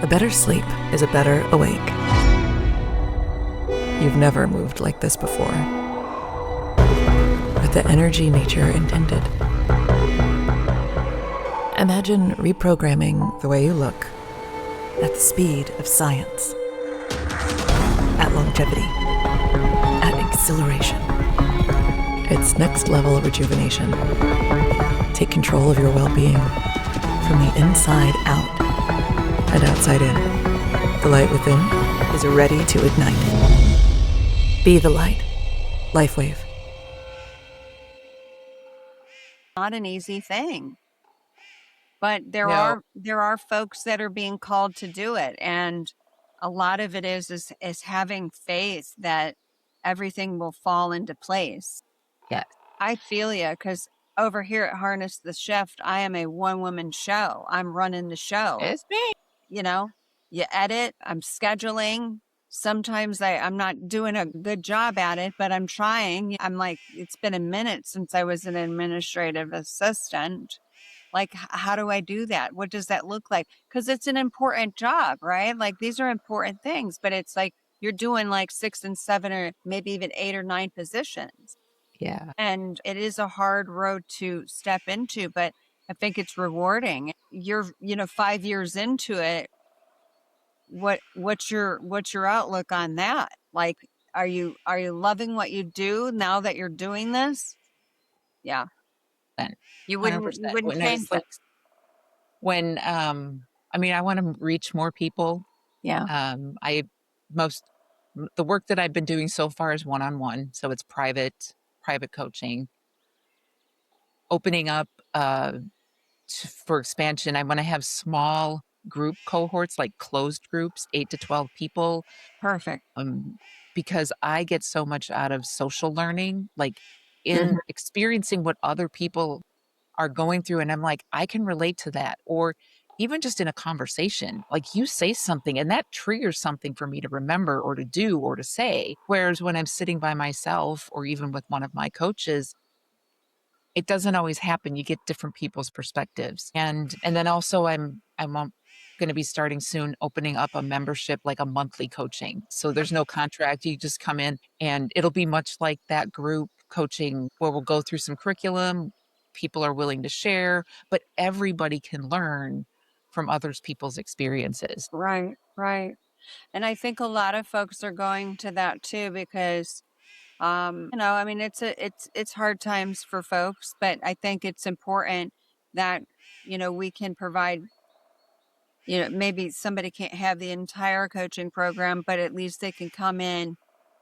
A better sleep is a better awake. You've never moved like this before. With the energy nature intended. Imagine reprogramming the way you look at the speed of science, at longevity, at exhilaration. It's next level rejuvenation. Take control of your well-being from the inside out and outside in. The light within is ready to ignite. Be the light. LifeWave. Not an easy thing, but No. there are folks that are being called to do it, and a lot of it is having faith that everything will fall into place. Yes. I feel you, because over here at Harness the Shift, I am a one-woman show. I'm running the show. It's me. You know, you edit, I'm scheduling. Sometimes I'm not doing a good job at it, but I'm trying. I'm like, it's been a minute since I was an administrative assistant. Like, how do I do that? What does that look like? Because it's an important job, right? Like, these are important things, but it's like you're doing like 6 and 7 or maybe even 8 or 9 positions. Yeah. And it is a hard road to step into, but I think it's rewarding. You're, 5 years into it. What's your outlook on that? Like, are you loving what you do now that you're doing this? Yeah. You 100%. wouldn't When I change was it. like, when, I mean, I want to reach more people. Yeah. I most the work that I've been doing so far is one-on-one, so it's private coaching. Opening up for expansion, I want to have small group cohorts, like closed groups, 8 to 12 people, Perfect. because I get so much out of social learning, like Mhm. in experiencing what other people are going through, and I'm like, I can relate to that. Or even just in a conversation, like you say something and that triggers something for me to remember or to do or to say. Whereas when I'm sitting by myself or even with one of my coaches, it doesn't always happen. You get different people's perspectives. And then also I'm going to be starting soon opening up a membership, like a monthly coaching. So there's no contract. You just come in and it'll be much like that group coaching where we'll go through some curriculum. People are willing to share, but everybody can learn from others people's experiences. Right, right. And I think a lot of folks are going to that too because I mean it's hard times for folks, but I think it's important that we can provide, maybe somebody can't have the entire coaching program, but at least they can come in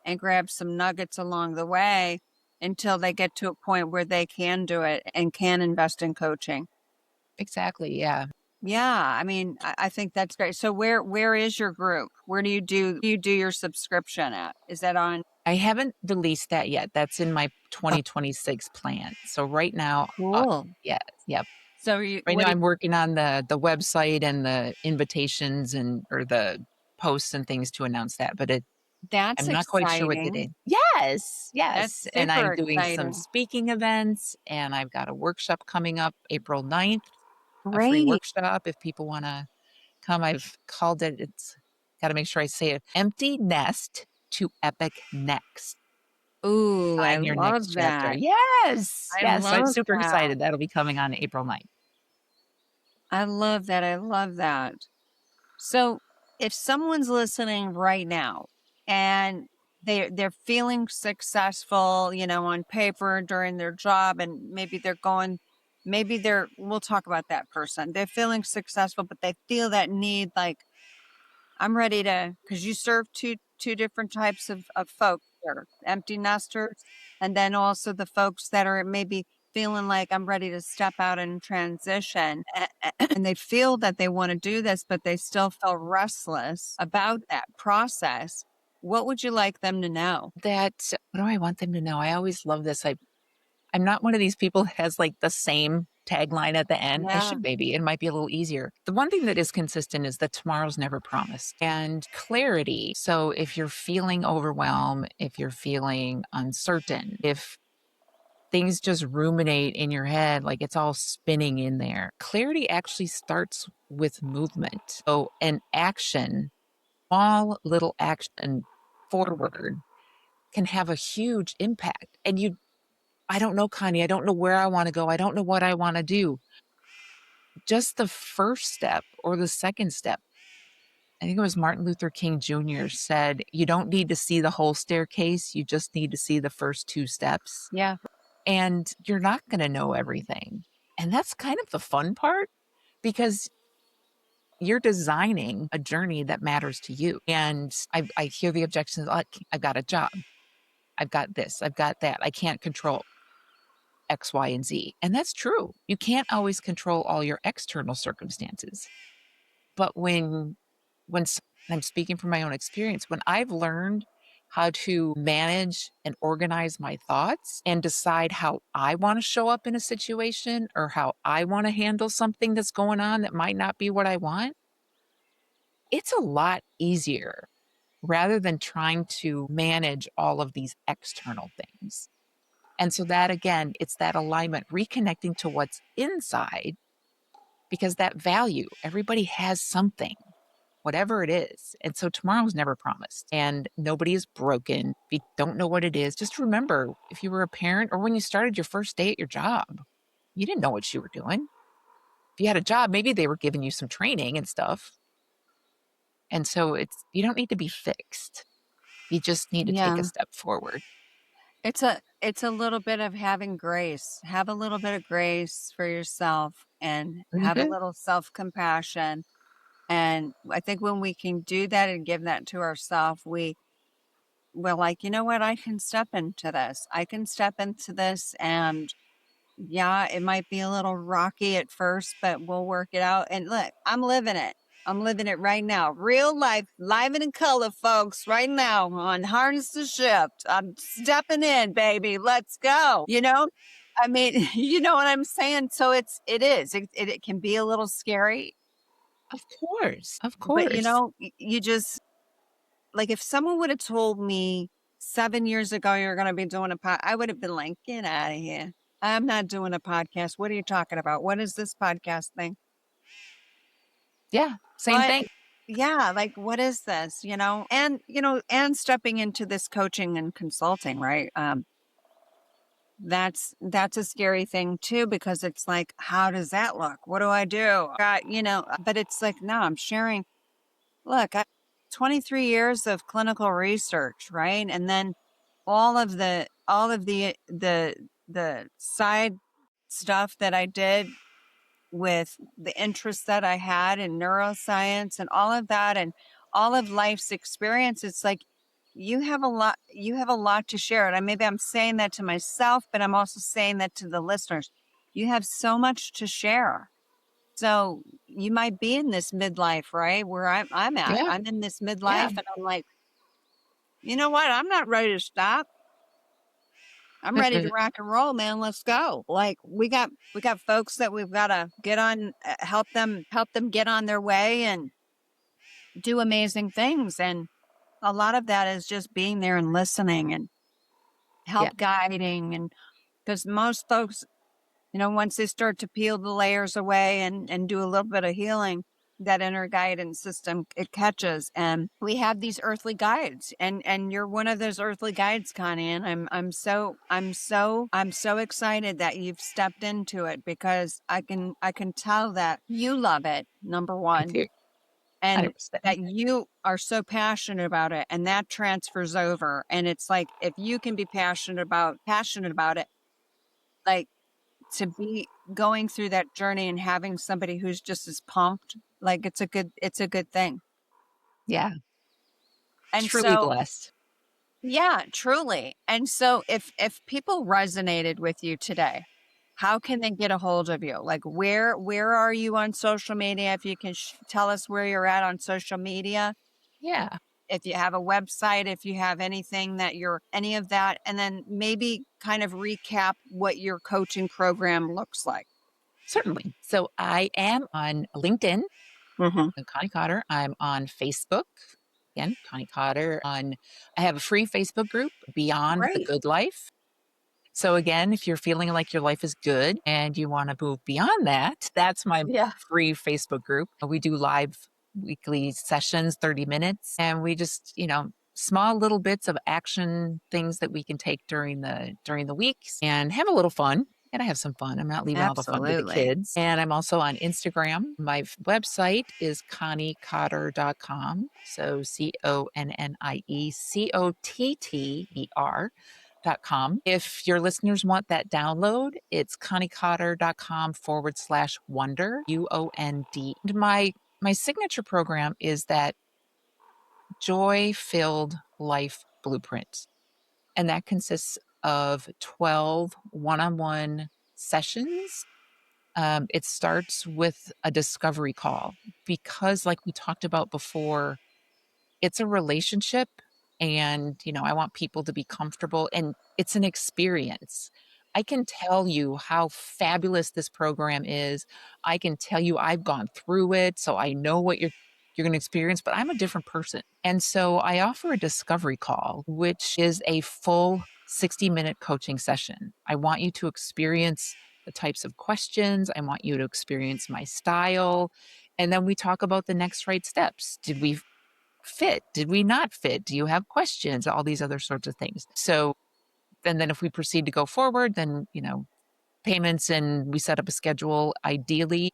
and grab some nuggets along the way until they get to a point where they can do it and can invest in coaching. Exactly. Yeah. Yeah, I mean, I think that's great. So where is your group? Where do you do your subscription at? Is that on? I haven't released that yet. That's in my 2026 plan. So right now, Cool. yeah, yeah. So you Right what now do I'm working on the website and the invitations and or the posts and things to announce that, but that's I'm not quite sure what exciting. today. Yes, That's yes. And I'm super doing some exciting. speaking events and I've got a workshop coming up April 9th, a free Great. workshop if people want to come. I've called it, it's got to make sure I say it, Empty Nest to Epic Next. Ooh, I Find your next love chapter. that. Yes, I yes. So I'm love super that. excited. That'll be coming on April 9th. I love that. I love that. So if someone's listening right now and they're feeling successful, on paper during their job, and maybe we'll talk about that person. They're feeling successful, but they feel that need, like, I'm ready to, because you serve two different types of folks here, empty nesters, and then also the folks that are maybe feeling like I'm ready to step out and transition. And they feel that they want to do this, but they still feel restless about that process. What would you like them to know? That what do I want them to know? I always love this. I'm not one of these people who has like the same tagline at the end. I Yeah. should maybe. It might be a little easier. The one thing that is consistent is that tomorrow's never promised and clarity. So if you're feeling overwhelmed, if you're feeling uncertain, if things just ruminate in your head, like it's all spinning in there, clarity actually starts with movement. So an action, small little action forward can have a huge impact. And I don't know, Connie. I don't know where I want to go. I don't know what I want to do. Just the first step or the second step. I think it was Martin Luther King Jr. said, you don't need to see the whole staircase. You just need to see the first two steps. Yeah. And you're not going to know everything. And that's kind of the fun part because you're designing a journey that matters to you. And I hear the objections like, I've got a job. I've got this, I've got that. I can't control X, Y, and Z. And that's true. You can't always control all your external circumstances. But when and I'm speaking from my own experience, when I've learned how to manage and organize my thoughts and decide how I want to show up in a situation or how I want to handle something that's going on that might not be what I want, it's a lot easier rather than trying to manage all of these external things. And so that again, it's that alignment, reconnecting to what's inside, because that value, everybody has something, whatever it is. And so tomorrow's never promised and nobody is broken. If you don't know what it is, just remember if you were a parent or when you started your first day at your job, you didn't know what you were doing. If you had a job, maybe they were giving you some training and stuff. And so you don't need to be fixed. You just need to take a Yeah. step forward. It's a little bit of having grace. Have a little bit of grace for yourself and have a Mhm. little self-compassion. And I think when we can do that and give that to ourselves, we're like, you know what, I can step into this. I can step into this, and yeah, it might be a little rocky at first, but we'll work it out. And look, I'm living it. I'm living it right now. Real life, live and in color, folks, right now on Harness the Shift. I'm stepping in, baby. Let's go. I mean, you know what I'm saying? So it can be a little scary, Of course. Of but course. you just, like, if someone would have told me 7 years ago you're going to be doing a pod, I would have been like, get out of here. I'm not doing a podcast. What are you talking about? What is this podcast thing? Yeah. Same But thing. yeah, like, what is this? And stepping into this coaching and consulting, right? That's a scary thing too, because it's like, how does that look? What do I do? But it's like, no, I'm sharing. Look, 23 years of clinical research, right? And then all of the side stuff that I did with the interests that I had in neuroscience and all of that, and all of life's experience. It's like, you have a lot to share. And maybe I'm saying that to myself, but I'm also saying that to the listeners. You have so much to share. So you might be in this midlife, right? Where I'm at. Yeah. I'm in this Yeah. midlife, and I'm like, you know what? I'm not ready to stop. I'm ready to rock and roll, man. Let's go. Like, we got folks that we've got to get on, help them get on their way and do amazing things. And a lot of that is just being there and listening and Yeah. help guiding. And because most folks, once they start to peel the layers away and do a little bit of healing, that inner guidance system, it catches. And we have these earthly guides, and you're one of those earthly guides, Connie. And I'm so excited that you've stepped into it, because I can tell that you love it, number I one, do. and 100%. that you are so passionate about it, and that transfers over. And it's like, if you can be passionate about it, like, to be going through that journey and having somebody who's just as pumped, like, it's a good thing. Yeah. And Truly so, blessed. yeah, truly. And so if people resonated with you today, how can they get a hold of you? Like, where are you on social media? If you can tell us where you're at on social media, Yeah. if you have a website, if you have any of that, and then maybe kind of recap what your coaching program looks like. Certainly. So I am on LinkedIn, Mm-hmm. Connie Cotter. I'm on Facebook. Again, Connie Cotter. I have a free Facebook group, Beyond the Great. Good Life. So again, if you're feeling like your life is good and you want to move beyond that, that's my Yeah. free Facebook group. We do live weekly sessions, 30 minutes, and we just, small little bits of action things that we can take during the weeks and have a little fun. And I have some fun. I'm not leaving all the fun to the Absolutely. kids. And I'm also on Instagram. My website is conniecotter.com. So ConnieCotter.com. If your listeners want that download, it's conniecotter.com/wonder, UOND. And my signature program is that joy-filled life blueprint. and that consists of 12 one-on-one sessions. It starts with a discovery call because, like we talked about before, it's a relationship and, I want people to be comfortable and it's an experience. I can tell you how fabulous this program is. I can tell you I've gone through it, so I know what you're going to experience, but I'm a different person. And so I offer a discovery call, which is a full 60-minute coaching session. I want you to experience the types of questions. I want you to experience my style. And then we talk about the next right steps. Did we fit? Did we not fit? Do you have questions? All these other sorts of things. So, and then if we proceed to go forward, then, payments and we set up a schedule. Ideally,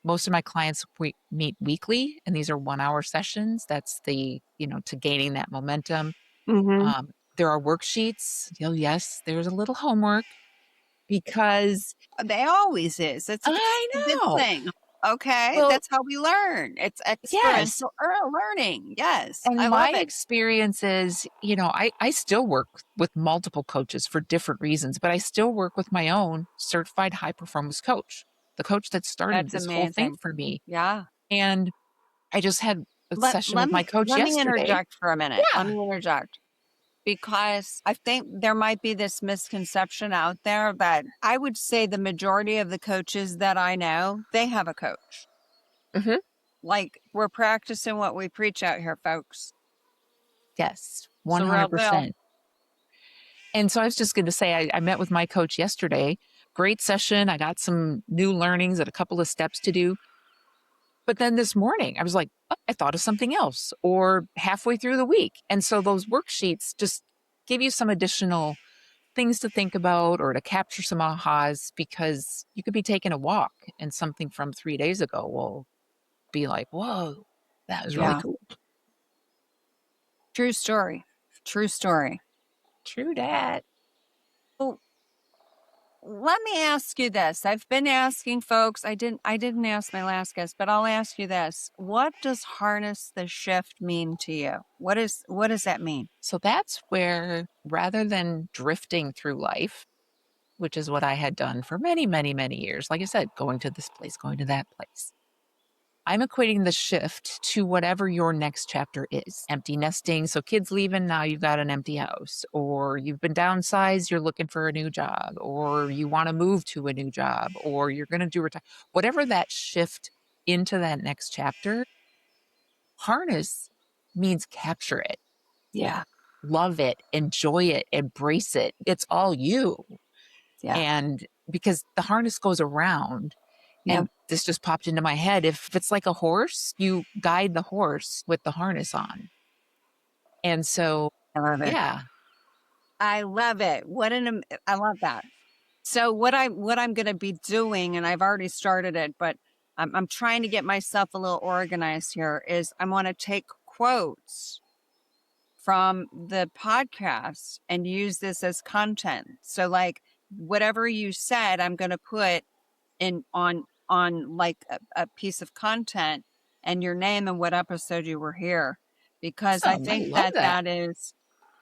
most of my clients we meet weekly and these are 1 hour sessions. That's to gaining that momentum. Mm-hmm. There are worksheets. Yes, there's a little homework because They always is. It's I a good know. thing. Okay, Well, that's how we learn. It's yes. experiential learning. Yes, I And love my it. experience is, I still work with multiple coaches for different reasons, but I still work with my own certified high performance coach, the coach that started That's this whole thing amazing. for me. Yeah. And I just had a Let session let with my me coach let me yesterday. interject for a minute. Let Yeah. me interject because I think there might be this misconception out there that I would say the majority of the coaches that I know, they have a coach. Hmm. Like we're practicing what we preach out here, folks. Yes, It's the real deal. 100%. And so I was just going to say, I met with my coach yesterday. Great session. I got some new learnings and a couple of steps to do. But then this morning, I was like, oh, I thought of something else, or halfway through the week. And so those worksheets just give you some additional things to think about or to capture some ahas because you could be taking a walk and something from 3 days ago will be like, whoa, that was really Yeah. cool. True story. True story. True dat. Well, let me ask you this. I've been asking folks, I didn't ask my last guest, but I'll ask you this. What does harness the shift mean to you? What does that mean? So that's where rather than drifting through life, which is what I had done for many, many, many years, like I said, going to this place, going to that place. I'm equating the shift to whatever your next chapter is. Empty nesting. So kids leaving, now you've got an empty house, or you've been downsized, you're looking for a new job, or you want to move to a new job, or you're going to do retire. Whatever that shift into that next chapter, harness means capture it, Yeah. love it, enjoy it, embrace it. It's all you. Yeah. And because the harness goes around, Yeah. and this just popped into my head. If it's like a horse, you guide the horse with the harness on. And so, I love it. yeah, I love it. I love that. So what I'm going to be doing, and I've already started it, but I'm trying to get myself a little organized here, is I want to take quotes from the podcast and use this as content. So like whatever you said, I'm going to put in on like a piece of content and your name and what episode you were here, because I awesome. I think love that that. that is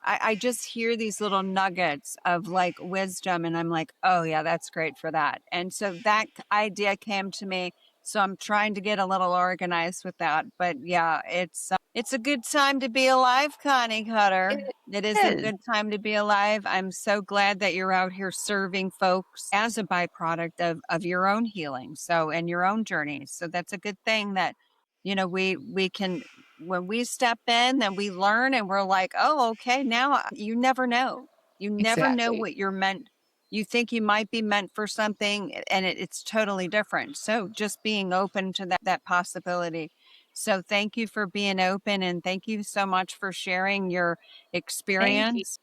I just hear these little nuggets of like wisdom and I'm like, oh yeah, that's great for that. And so that idea came to me. So I'm trying to get a little organized with that. But yeah, it's a good time to be alive, Connie Cutter. It It is a is. good time to be alive. I'm so glad that you're out here serving folks as a byproduct of your own healing. So and your own journey. So that's a good thing that, we can when we step in, then we learn and we're like, oh, okay, now you never know. You never know Exactly. what you're meant. You think you might be meant for something and it's totally different. So just being open to that possibility. So thank you for being open and thank you so much for sharing your Thank you. experience.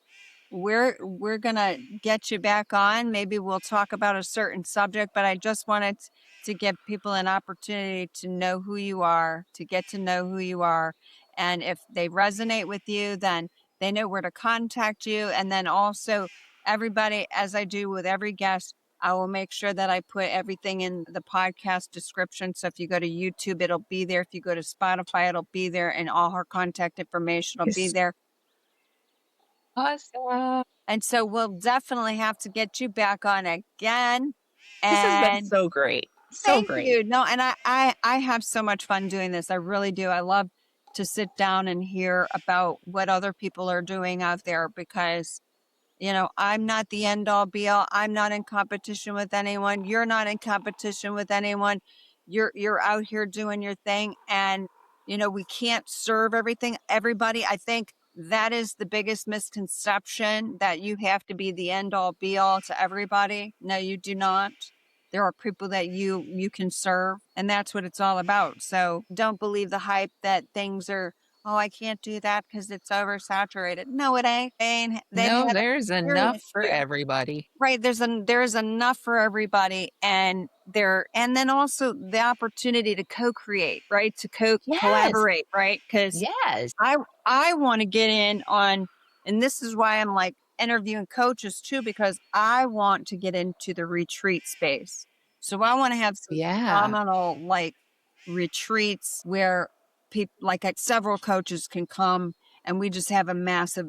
We're gonna get you back on. Maybe we'll talk about a certain subject, but I just wanted to give people an opportunity to know who you are, to get to know who you are. And if they resonate with you, then they know where to contact you. And then also everybody, as I do with every guest, I will make sure that I put everything in the podcast description. So if you go to YouTube, it'll be there. If you go to Spotify, it'll be there, and all her contact information will be Yes. there. Awesome. And so we'll definitely have to get you back on again. This has been And so great. So thank great. you. No, and I have so much fun doing this. I really do. I love to sit down and hear about what other people are doing out there because I'm not the end all be all. I'm not in competition with anyone. You're not in competition with anyone. You're out here doing your thing. And, we can't serve everybody. I think that is the biggest misconception, that you have to be the end all be all to everybody. No, you do not. There are people that you can serve, and that's what it's all about. So don't believe the hype that things are, oh, I can't do that because it's oversaturated. No, it ain't. They No, had a there's enough period for too. everybody. Right. There's enough for everybody. And then also the opportunity to co-create, right? To Yes. collaborate, right? Because Yes. I want to get in on, and this is why I'm like interviewing coaches too, because I want to get into the retreat space. So I want to have some Yeah. phenomenal like retreats where people like several coaches can come and we just have a massive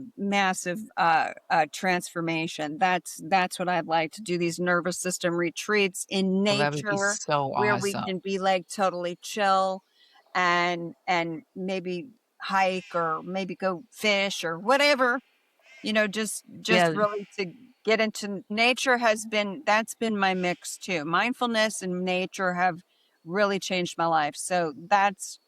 transformation. That's what I'd like to do, these nervous system retreats in Oh, that would be nature so where we awesome. can be like totally chill and maybe hike or maybe go fish or whatever, just Yeah. really to get into nature. That's been my mix too. Mindfulness and nature have really changed my life. So that's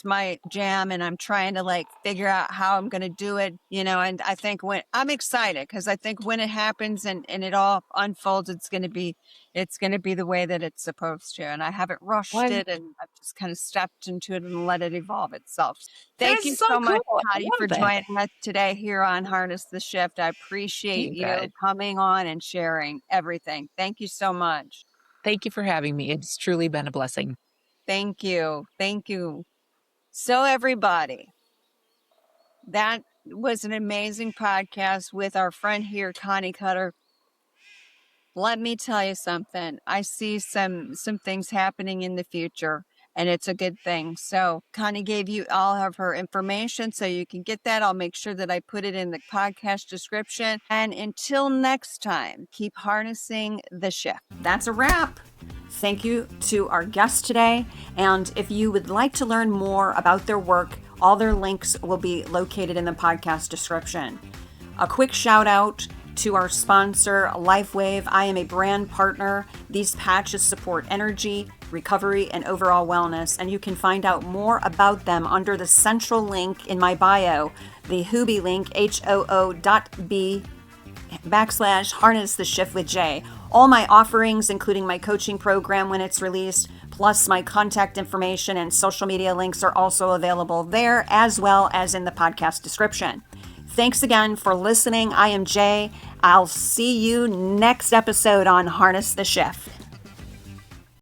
my jam, and I'm trying to like figure out how I'm going to do it, and I think when I'm excited, because I think when it happens and it all unfolds, it's going to be the way that it's supposed to. And I haven't rushed Well, it, and I've just kind of stepped into it and let it evolve itself. that Thank you is so so much, cool. I Connie, for love that. joining us today here on Harness the Shift. I appreciate You you good. coming on and sharing everything. Thank you so much. Thank you for having me. It's truly been a blessing. Thank you. Thank you. So, everybody, that was an amazing podcast with our friend here, Connie Cutter. Let me tell you something. I see some things happening in the future, and it's a good thing. So Connie gave you all of her information so you can get that. I'll make sure that I put it in the podcast description. And until next time, keep harnessing the shift. That's a wrap. Thank you to our guest today. And if you would like to learn more about their work, all their links will be located in the podcast description. A quick shout out to our sponsor, LifeWave. I am a brand partner. These patches support energy, recovery, and overall wellness. And you can find out more about them under the central link in my bio, the Hooby link, hoo.b/harness the shift with J. All my offerings, including my coaching program when it's released, plus my contact information and social media links are also available there, as well as in the podcast description. Thanks again for listening. I am Jay. I'll see you next episode on Harness the Shift.